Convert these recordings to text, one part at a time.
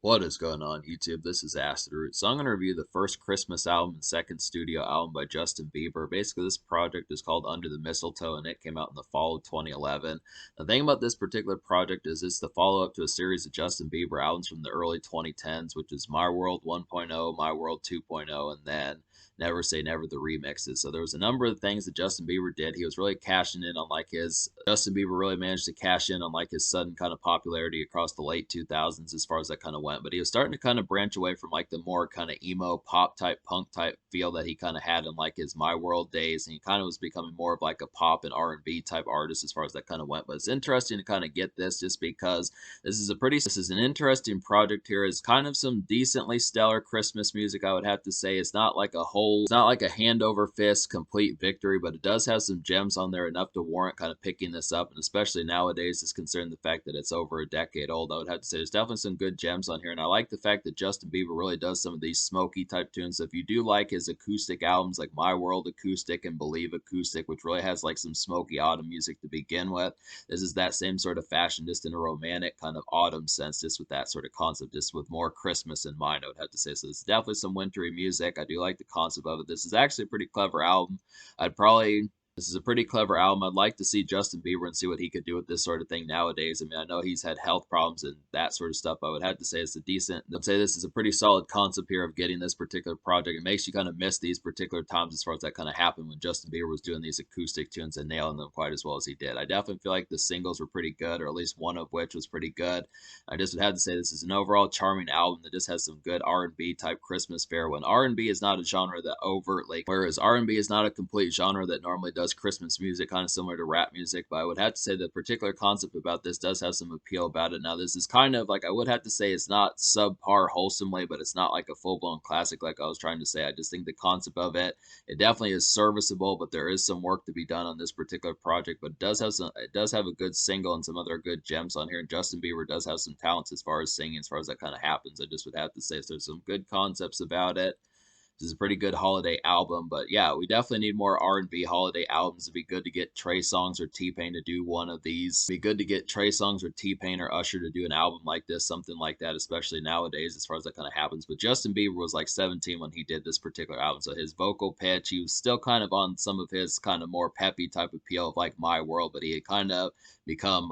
What is going on, YouTube? This is Acid Root. So I'm going to review the first Christmas album and second studio album by Justin Bieber. Basically, this project is called Under the Mistletoe, and it came out in the fall of 2011. The thing about this particular project is it's the follow-up to a series of Justin Bieber albums from the early 2010s, which is My World 1.0, My World 2.0, and then Never Say Never, the remixes. So there was a number of things that Justin Bieber did. He was really cashing in on like his Justin Bieber really managed to cash in on like his sudden kind of popularity across the late 2000s as far as that kind of went. But he was starting to kind of branch away from like the more kind of emo pop type punk type feel that he kind of had in like his My World days, and he kind of was becoming more of like a pop and R&B type artist as far as that kind of went. But it's interesting to kind of get this just because this is an interesting project here. It's kind of some decently stellar Christmas music, I would have to say. It's not like a hand over fist complete victory, but it does have some gems on there enough to warrant kind of picking this up, and especially nowadays, is considering the fact that it's over a decade old. I would have to say there's definitely some good gems on here, and I like the fact that Justin Bieber really does some of these smoky type tunes. So if you do like his acoustic albums like My World Acoustic and Believe Acoustic, which really has like some smoky autumn music to begin with, this is that same sort of fashion, just in a romantic kind of autumn sense, just with that sort of concept, just with more Christmas in mind, I would have to say. So it's definitely some wintry music. I do like the concept of it. This is actually a pretty clever album. I'd probably this is a pretty clever album. I'd like to see Justin Bieber and see what he could do with this sort of thing nowadays. I mean, I know he's had health problems and that sort of stuff. I would have to say I'd say this is a pretty solid concept here of getting this particular project. It makes you kind of miss these particular times as far as that kind of happened when Justin Bieber was doing these acoustic tunes and nailing them quite as well as he did. I definitely feel like the singles were pretty good, or at least one of which was pretty good. I just would have to say this is an overall charming album that just has some good R&B type Christmas fare. When R&B is not a genre that overtly, whereas R&B is not a complete genre that normally does Christmas music, kind of similar to rap music. But I would have to say the particular concept about this does have some appeal about it. Now, this is kind of like, I would have to say it's not subpar wholesomely, but it's not like a full blown classic like I was trying to say. I just think the concept of it definitely is serviceable, but there is some work to be done on this particular project. But it does have a good single and some other good gems on here. And Justin Bieber does have some talents as far as singing, as far as that kind of happens. I just would have to say so there's some good concepts about it. This is a pretty good holiday album, but yeah, we definitely need more R&B holiday albums. It'd be good to get Trey Songz or T-Pain to do one of these. It'd be good to get Trey Songz or T-Pain or Usher to do an album like this, something like that, especially nowadays as far as that kind of happens. But Justin Bieber was like 17 when he did this particular album, so his vocal pitch, he was still kind of on some of his kind of more peppy type appeal of like My World, but he had kind of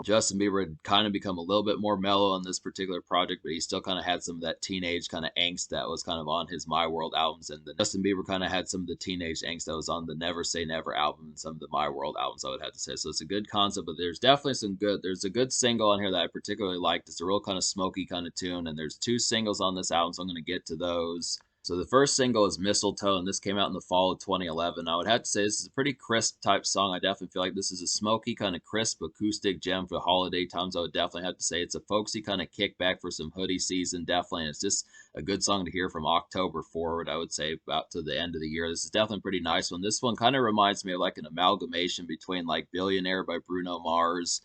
Justin Bieber had kind of become a little bit more mellow on this particular project, but he still kind of had some of that teenage kind of angst that was kind of on his My World albums. And the Justin Bieber kind of had some of the teenage angst that was on the Never Say Never album and some of the My World albums, I would have to say. So it's a good concept, but there's a good single on here that I particularly liked. It's a real kind of smoky kind of tune, and there's two singles on this album, so I'm going to get to those. So the first single is Mistletoe, and this came out in the fall of 2011. I would have to say this is a pretty crisp type song. I definitely feel like this is a smoky kind of crisp acoustic gem for holiday times. I would definitely have to say it's a folksy kind of kickback for some hoodie season, definitely. And it's just a good song to hear from October forward, I would say, about to the end of the year. This is definitely a pretty nice one. This one kind of reminds me of like an amalgamation between like Billionaire by Bruno Mars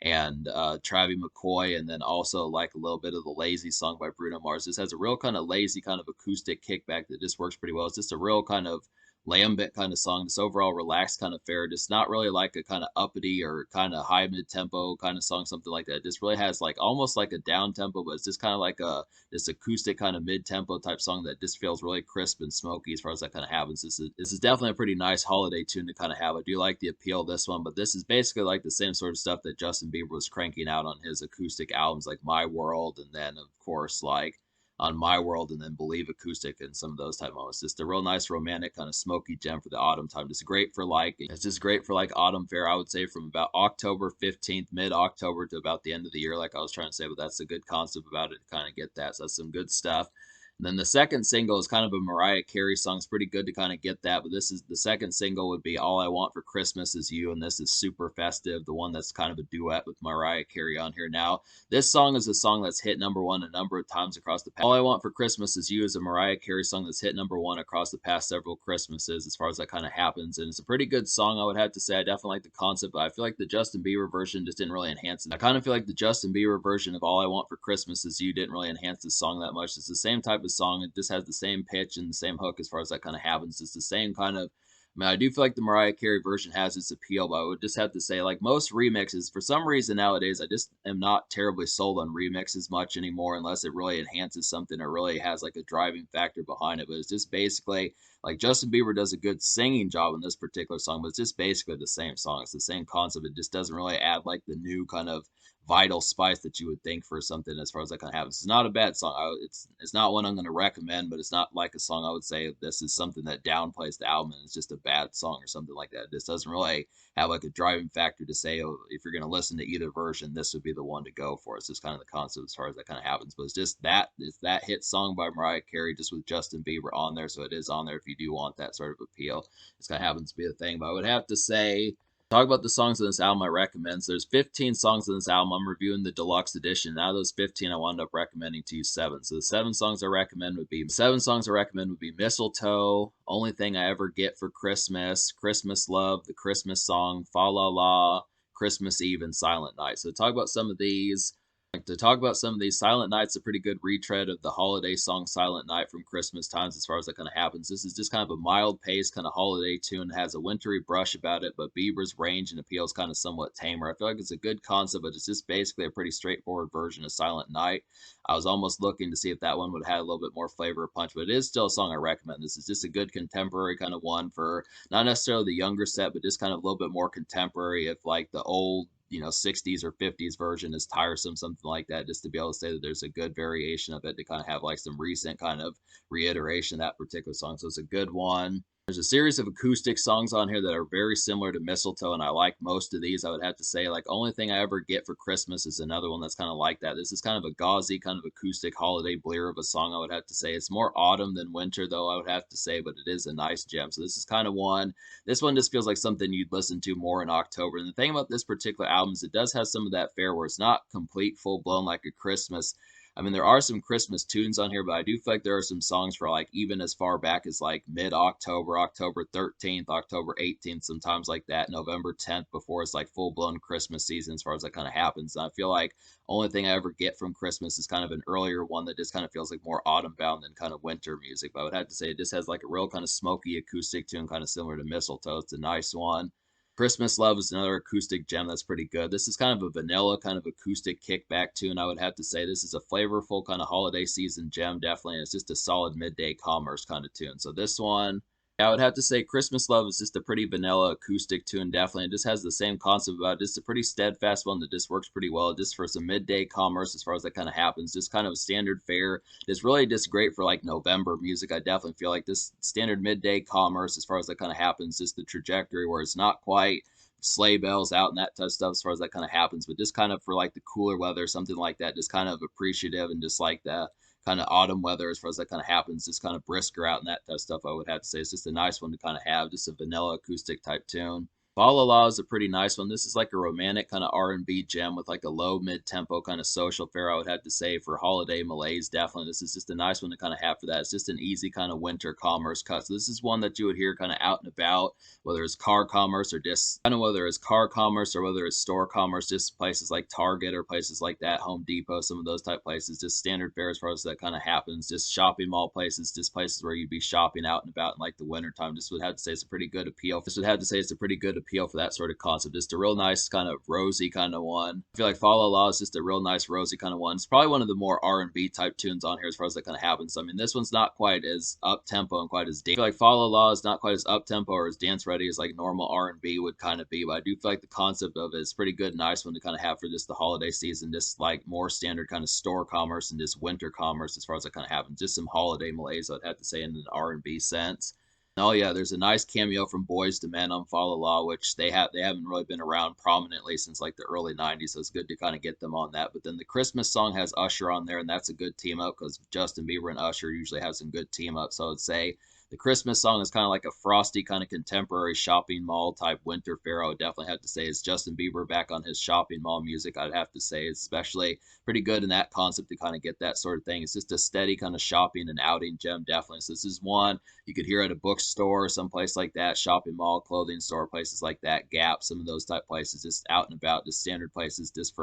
and Travie McCoy, and then also like a little bit of the Lazy song by Bruno Mars. This has a real kind of lazy kind of acoustic kickback that just works pretty well. It's just a real kind of lambent kind of song, this overall relaxed kind of fare. Just not really like a kind of uppity or kind of high mid tempo kind of song, something like that. It just really has like almost like a down tempo, but it's just kind of like a this acoustic kind of mid tempo type song that just feels really crisp and smoky as far as that kind of happens. This is definitely a pretty nice holiday tune to kind of have. I do like the appeal of this one, but this is basically like the same sort of stuff that Justin Bieber was cranking out on his acoustic albums like My World, and then of course like on My World, and then Believe Acoustic and some of those type moments. Just a real nice romantic kind of smoky gem for the autumn time. It's just great for like autumn fare, I would say, from about October 15th, mid-October to about the end of the year, like I was trying to say, but that's a good concept about it to kind of get that. So that's some good stuff. And then the second single is kind of a Mariah Carey song. It's pretty good to kind of get that. But this is the second single would be All I Want for Christmas Is You. And this is super festive, the one that's kind of a duet with Mariah Carey on here now. This song is a song that's hit number one a number of times across the past. All I Want for Christmas Is You is a Mariah Carey song that's hit number one across the past several Christmases as far as that kind of happens. And it's a pretty good song, I would have to say. I definitely like the concept, but I feel like the Justin Bieber version just didn't really enhance it. I kind of feel like the Justin Bieber version of All I Want for Christmas Is You didn't really enhance the song that much. It's the same type of song. It just has the same pitch and the same hook as far as that kind of happens. It's the same kind of I mean, I do feel like the Mariah Carey version has its appeal, but I would just have to say, like most remixes, for some reason nowadays, I just am not terribly sold on remixes much anymore, unless it really enhances something or really has like a driving factor behind it. But it's just basically like Justin Bieber does a good singing job in this particular song, but it's just basically the same song. It's the same concept. It just doesn't really add like the new kind of vital spice that you would think for something as far as that kind of happens. It's not a bad song. It's not one I'm going to recommend, but it's not like a song I would say this is something that downplays the album and it's just a bad song or something like that. This doesn't really have like a driving factor to say, oh, if you're going to listen to either version, this would be the one to go for. It's just kind of the concept as far as that kind of happens. But it's that hit song by Mariah Carey just with Justin Bieber on there, so it is on there if you do want that sort of appeal. It's kind of happens to be the thing. But I would have to say talk about the songs on this album I recommend. So there's 15 songs on this album. I'm reviewing the deluxe edition. Out of those 15, I wound up recommending to you 7. So the 7 songs I recommend would be Mistletoe, Only Thing I Ever Get for Christmas, Christmas Love, The Christmas Song, Fa La La, Christmas Eve, and Silent Night. So to talk about some of these, Silent Night's a pretty good retread of the holiday song Silent Night from Christmas times as far as that kind of happens. This is just kind of a mild paced kind of holiday tune. It has a wintry brush about it, but Bieber's range and appeal is kind of somewhat tamer. I feel like it's a good concept, but it's just basically a pretty straightforward version of Silent Night. I was almost looking to see if that one would have had a little bit more flavor or punch, but it is still a song I recommend. This is just a good contemporary kind of one for not necessarily the younger set, but just kind of a little bit more contemporary if like the old 60s or 50s version is tiresome, something like that, just to be able to say that there's a good variation of it to kind of have like some recent kind of reiteration of that particular song. So it's a good one. There's a series of acoustic songs on here that are very similar to Mistletoe, and I like most of these. I would have to say, like, Only Thing I Ever Get for Christmas is another one that's kind of like that. This is kind of a gauzy, kind of acoustic holiday blear of a song, I would have to say. It's more autumn than winter, though, I would have to say, but it is a nice gem. So this is kind of one. This one just feels like something you'd listen to more in October. And the thing about this particular album is it does have some of that fare where it's not complete, full blown like a Christmas. I mean, there are some Christmas tunes on here, but I do feel like there are some songs for like even as far back as like mid-October, October 13th, October 18th, sometimes like that, November 10th, before it's like full-blown Christmas season as far as that kind of happens. And I feel like Only Thing I Ever Get from Christmas is kind of an earlier one that just kind of feels like more autumn bound than kind of winter music. But I would have to say it just has like a real kind of smoky acoustic tune, kind of similar to Mistletoe. It's a nice one. Christmas Love is another acoustic gem that's pretty good. This is kind of a vanilla kind of acoustic kickback tune. I would have to say this is a flavorful kind of holiday season gem, definitely. And it's just a solid midday commerce kind of tune. So this one, I would have to say Christmas Love is just a pretty vanilla acoustic tune, definitely. It just has the same concept about it. Just a pretty steadfast one that just works pretty well just for some midday commerce as far as that kind of happens. Just kind of a standard fare. It's really just great for like November music. I definitely feel like this standard midday commerce as far as that kind of happens, just the trajectory where it's not quite sleigh bells out and that type of stuff as far as that kind of happens, but just kind of for like the cooler weather, something like that, just kind of appreciative and just like that kind of autumn weather as far as that kind of happens, just kind of brisker out and that type of stuff. I would have to say it's just a nice one to kind of have, just a vanilla acoustic type tune. Fa La La is a pretty nice one. This is like a romantic kind of R&B gem with like a low mid-tempo kind of social fare, I would have to say, for holiday malaise. Definitely, this is just a nice one to kind of have for that. It's just an easy kind of winter commerce cut. So this is one that you would hear kind of out and about, whether it's car commerce or just kind of whether it's car commerce or whether it's store commerce, just places like Target or places like that, Home Depot, some of those type places, just standard fare as far as that kind of happens. Just shopping mall places, just places where you'd be shopping out and about in like the winter time. Just would have to say it's a pretty good appeal. This would have to say it's a pretty good appeal for that sort of concept. Just a real nice kind of rosy kind of one. I feel like Fa La La is just a real nice rosy kind of one. It's probably one of the more R&B type tunes on here as far as that kind of happens. I mean, this one's not quite as up tempo and quite as dance. I feel like Fa La La is not quite as up tempo or as dance ready as like normal R&B would kind of be, but I do feel like the concept of it is pretty good, nice one to kind of have for just the holiday season, just like more standard kind of store commerce and just winter commerce as far as that kind of happens. Just some holiday malaise, I'd have to say, in an R&B sense. Oh yeah, there's a nice cameo from Boys to Men on Fa La La, which they haven't really been around prominently since like the early '90s, so it's good to kind of get them on that. But then the Christmas song has Usher on there, and that's a good team up because Justin Bieber and Usher usually have some good team up. So I would say the Christmas song is kind of like a frosty kind of contemporary shopping mall type winter fare. I would definitely have to say is Justin Bieber back on his shopping mall music. I'd have to say, especially pretty good in that concept to kind of get that sort of thing. It's just a steady kind of shopping and outing gem, definitely. So this is one you could hear at a bookstore, someplace like that, shopping mall, clothing store, places like that, Gap, some of those type places, just out and about, just standard places, just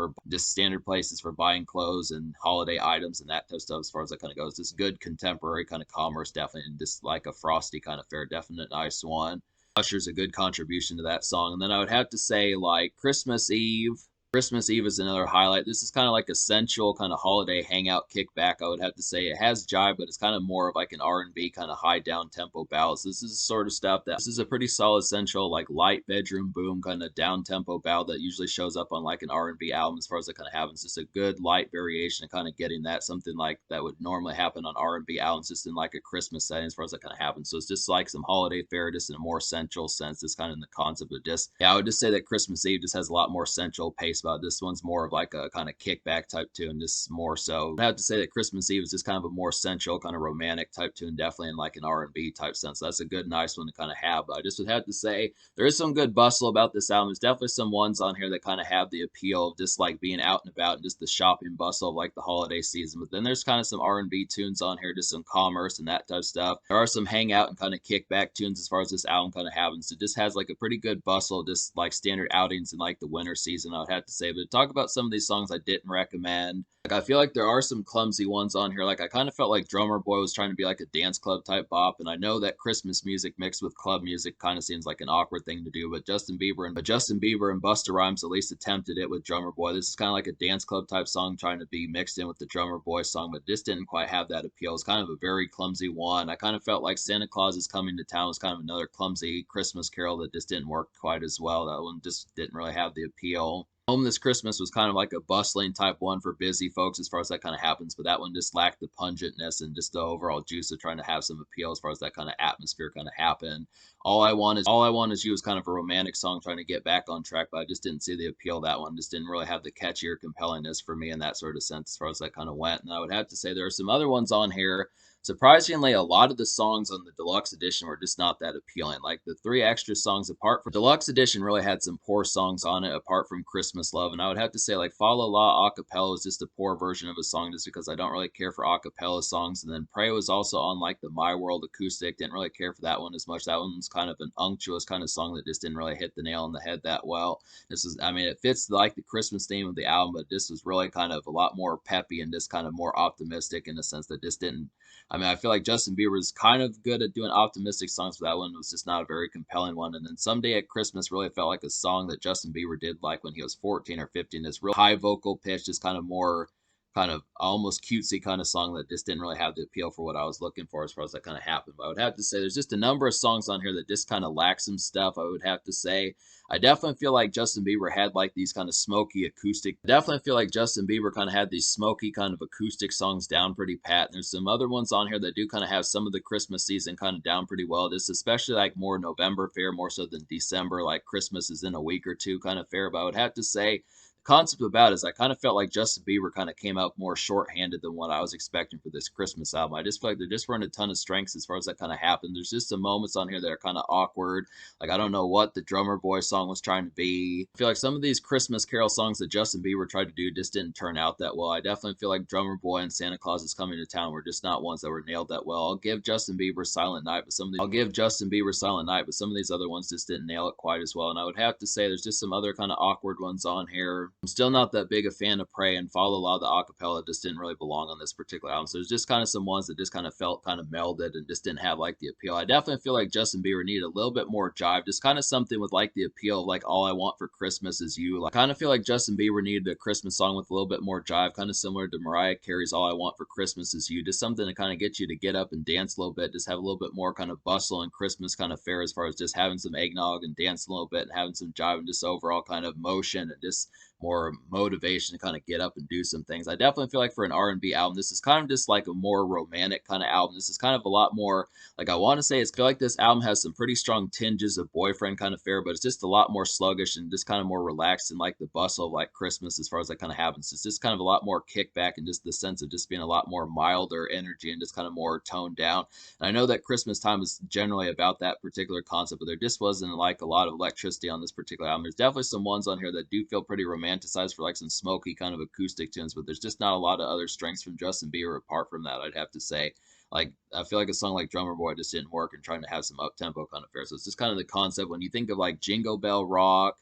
standard places for buying clothes and holiday items and that type of stuff as far as that kind of goes. Just good contemporary kind of commerce, definitely, and just like a frosty kind of fare, definite nice one. Usher's a good contribution to that song. And then I would have to say like Christmas Eve. Christmas Eve is another highlight. This is kind of like a sensual kind of holiday hangout kickback. I would have to say it has jive, but it's kind of more of like an R&B kind of high down tempo ballads. This is the sort of stuff that this is a pretty solid sensual like light bedroom boom kind of down tempo ballad that usually shows up on like an R&B album as far as it kind of happens. Just a good light variation of kind of getting that something like that would normally happen on R&B albums just in like a Christmas setting as far as that kind of happens. So it's just like some holiday fare just in a more sensual sense. It's kind of in the concept of just yeah, I would just say that Christmas Eve just has a lot more sensual pace about it. This one's more of like a kind of kickback type tune. This more so. I have to say that Christmas Eve is just kind of a more sensual, kind of romantic type tune, definitely in like an R&B type sense. So that's a good, nice one to kind of have. But I just would have to say there is some good bustle about this album. There's definitely some ones on here that kind of have the appeal of just like being out and about and just the shopping bustle of like the holiday season. But then there's kind of some R&B tunes on here, just some commerce and that type of stuff. There are some hangout and kind of kickback tunes as far as this album kind of happens. It just has like a pretty good bustle, just like standard outings in like the winter season, I would have to say. But to talk about some of these songs I didn't recommend. Like I feel like there are some clumsy ones on here. Like I kind of felt like Drummer Boy was trying to be like a dance club type bop, and I know that Christmas music mixed with club music kind of seems like an awkward thing to do. But Justin Bieber and Busta Rhymes at least attempted it with Drummer Boy. This is kind of like a dance club type song trying to be mixed in with the Drummer Boy song, but this didn't quite have that appeal. It's kind of a very clumsy one. I kind of felt like Santa Claus is Coming to Town was kind of another clumsy Christmas carol that just didn't work quite as well. That one just didn't really have the appeal. Home This Christmas was kind of like a bustling type one for busy folks as far as that kind of happens, but that one just lacked the pungentness and just the overall juice of trying to have some appeal as far as that kind of atmosphere kind of happened. All I Want Is You was kind of a romantic song trying to get back on track, but I just didn't see the appeal of that one. Just didn't really have the catchy or compellingness for me in that sort of sense as far as that kind of went. And I would have to say there are some other ones on here. Surprisingly, a lot of the songs on the deluxe edition were just not that appealing. Like the three extra songs apart from deluxe edition really had some poor songs on it apart from Christmas Love. And I would have to say like Fa La La acapella is just a poor version of a song just because I don't really care for acapella songs. And then Pray was also on like the My World acoustic. Didn't really care for that one as much. That one's kind of an unctuous kind of song that just didn't really hit the nail on the head that well. This is, I mean, it fits like the Christmas theme of the album, but this was really kind of a lot more peppy and just kind of more optimistic in the sense that just didn't. I mean, I feel like Justin Bieber is kind of good at doing optimistic songs, but that one was just not a very compelling one. And then Someday at Christmas really felt like a song that Justin Bieber did like when he was 14 or 15. This real high vocal pitch, just kind of more kind of almost cutesy kind of song that just didn't really have the appeal for what I was looking for as far as that kind of happened. But I would have to say there's just a number of songs on here that just kind of lack some stuff, I would have to say. I definitely feel like Justin Bieber had like these kind of smoky acoustic. Definitely feel like Justin Bieber kind of had these smoky kind of acoustic songs down pretty pat. And there's some other ones on here that do kind of have some of the Christmas season kind of down pretty well. This especially like more November fare more so than December, like Christmas is in a week or two kind of fare. But I would have to say concept about it is I kind of felt like Justin Bieber kind of came out more short-handed than what I was expecting for this Christmas album. I just feel like there just weren't a ton of strengths as far as that kind of happened. There's just some moments on here that are kind of awkward. Like I don't know what the Drummer Boy song was trying to be. I feel like some of these Christmas Carol songs that Justin Bieber tried to do just didn't turn out that well. I definitely feel like Drummer Boy and Santa Claus is Coming to Town were just not ones that were nailed that well. I'll give Justin Bieber Silent Night, but some of these other ones just didn't nail it quite as well. And I would have to say there's just some other kind of awkward ones on here. I'm still not that big a fan of Pray, and Follow La, the acapella just didn't really belong on this particular album. So there's just kind of some ones that just kind of felt kind of melded and just didn't have like the appeal. I definitely feel like Justin Bieber needed a little bit more jive, just kind of something with like the appeal of like All I Want for Christmas Is You. Like, I kind of feel like Justin Bieber needed a Christmas song with a little bit more jive, kind of similar to Mariah Carey's All I Want for Christmas Is You. Just something to kind of get you to get up and dance a little bit, just have a little bit more kind of bustle and Christmas kind of fare as far as just having some eggnog and dancing a little bit and having some jive and just overall kind of motion and just more motivation to kind of get up and do some things. I definitely feel like for an R&B album, this is kind of just like a more romantic kind of album. This is kind of a lot more, like I want to say, it's feel like this album has some pretty strong tinges of boyfriend kind of fare, but it's just a lot more sluggish and just kind of more relaxed and like the bustle of like Christmas as far as that kind of happens. It's just kind of a lot more kickback and just the sense of just being a lot more milder energy and just kind of more toned down. And I know that Christmas time is generally about that particular concept, but there just wasn't like a lot of electricity on this particular album. There's definitely some ones on here that do feel pretty romanticized for like some smoky kind of acoustic tunes, but there's just not a lot of other strengths from Justin Bieber apart from that, I'd have to say. Like, I feel like a song like Drummer Boy just didn't work and trying to have some up-tempo kind of fare. So it's just kind of the concept when you think of like Jingle Bell Rock,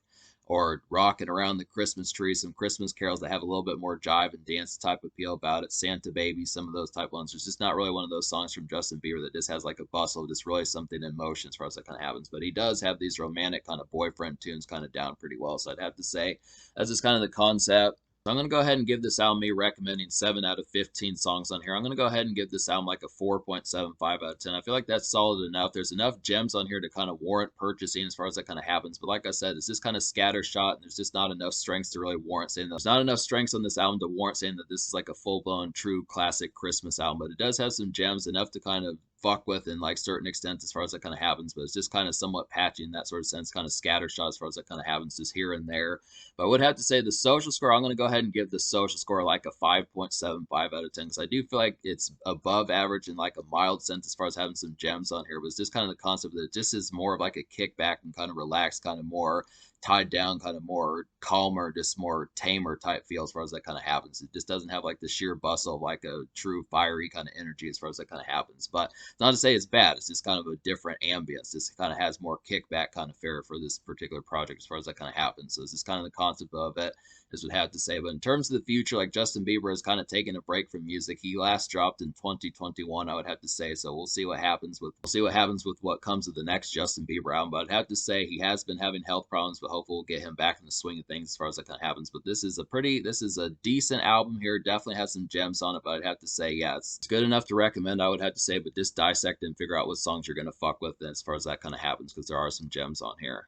or rocking around the Christmas tree, some Christmas carols that have a little bit more jive and dance type appeal about it. Santa Baby, some of those type ones. There's just not really one of those songs from Justin Bieber that just has like a bustle, just really something in motion as far as that kind of happens. But he does have these romantic kind of boyfriend tunes kind of down pretty well. So I'd have to say that's just kind of the concept. So I'm going to go ahead and give this album me recommending 7 out of 15 songs on here. I'm going to go ahead and give this album like a 4.75 out of 10. I feel like that's solid enough. There's enough gems on here to kind of warrant purchasing as far as that kind of happens. But like I said, it's just kind of scattershot, and there's just not enough strengths to really warrant saying that. There's not enough strengths on this album to warrant saying that this is like a full-blown true classic Christmas album. But it does have some gems, enough to kind of fuck with in like certain extents as far as that kind of happens, but it's just kind of somewhat patchy in that sort of sense, kind of scattershot as far as that kind of happens, just here and there. But I would have to say the social score, I'm going to go ahead and give the social score like a 5.75 out of 10, because I do feel like it's above average in like a mild sense as far as having some gems on here. But it's just kind of the concept that it just is more of like a kickback and kind of relaxed, kind of more tied down, kind of more calmer, just more tamer type feel as far as that kind of happens. It just doesn't have like the sheer bustle of like a true fiery kind of energy as far as that kind of happens. But not to say it's bad. It's just kind of a different ambience. This kind of has more kickback kind of fare for this particular project as far as that kind of happens. So this is kind of the concept of it. This would have to say. But in terms of the future, like Justin Bieber is kind of taking a break from music. He last dropped in 2021, I would have to say. So we'll see what happens with what comes with the next Justin Bieber album. But I'd have to say he has been having health problems, but hopefully we'll get him back in the swing of things as far as that kind of happens. But this is a decent album here. Definitely has some gems on it, but I'd have to say, yeah, it's good enough to recommend, I would have to say, but just dissect and figure out what songs you're gonna fuck with as far as that kind of happens, because there are some gems on here.